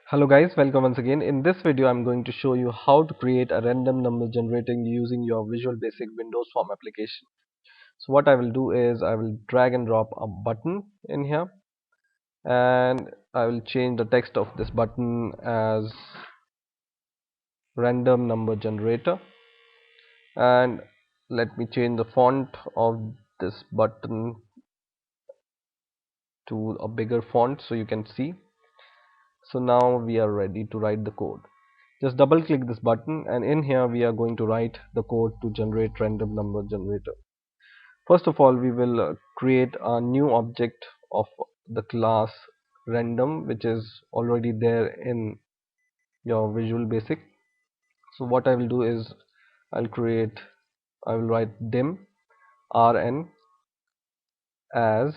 Hello guys, welcome once again. In this video I'm going to show you how to create a random number generating using your Visual Basic Windows Form application. So what I will do is I will drag and drop a button in here, and I will change the text of this button as random number generator, and let me change the font of this button to a bigger font so you can see. So now we are ready to write the code. Just double click this button, and in here we are going to write the code to generate random number generator. First of all, we will create a new object of the class random, which is already there in your Visual Basic. So what I will do is I will write dim rn as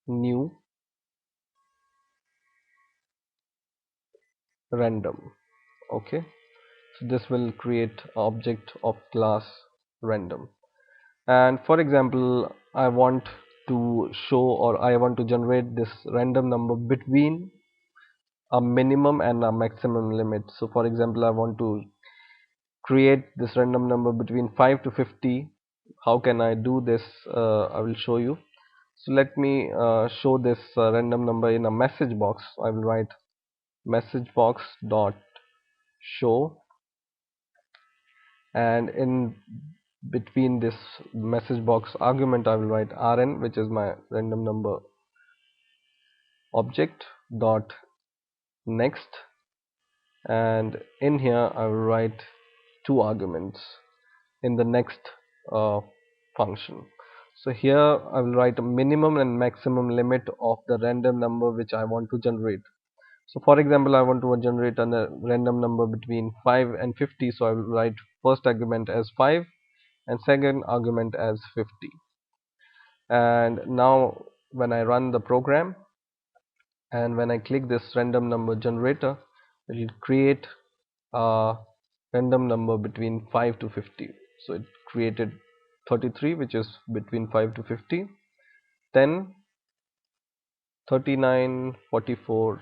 new random. Okay, so this will create object of class random. And for example, I want to show, or I want to generate this random number between a minimum and a maximum limit. So for example, I want to create this random number between 5 to 50. How can I do this? I will show you. So let me show this random number in a message box. I will write message box dot show, and in between this message box argument I will write rn, which is my random number object, dot next, and in here I will write two arguments in the next function. So here I will write a minimum and maximum limit of the random number which I want to generate. So for example, I want to generate a random number between 5 and 50, so I will write first argument as 5 and second argument as 50. And now when I run the program, and when I click this random number generator, it will create a random number between 5 to 50. So it created 33, which is between 5 to 50, 10, 39, 44.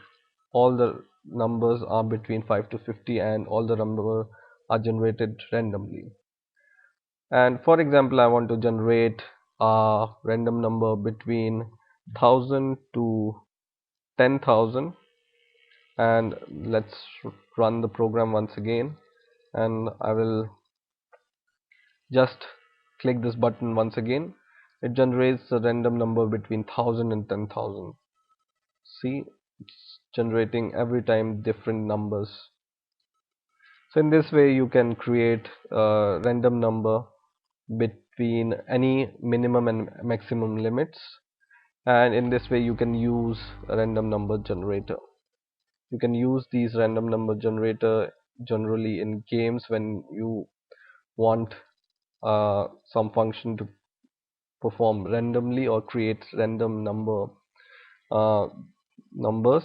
All the numbers are between 5 to 50, and all the numbers are generated randomly. And for example, I want to generate a random number between 1000 to 10,000, and let's run the program once again, and I will just click this button once again. It generates a random number between 1000 and 10,000. See, it's generating every time different numbers. So in this way you can create a random number between any minimum and maximum limits, and in this way you can use a random number generator. You can use these random number generator generally in games when you want some function to perform randomly or create random uh, numbers.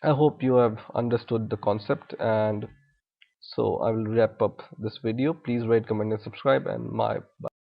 I hope you have understood the concept, and so I will wrap up this video. Please rate, comment and subscribe, and bye.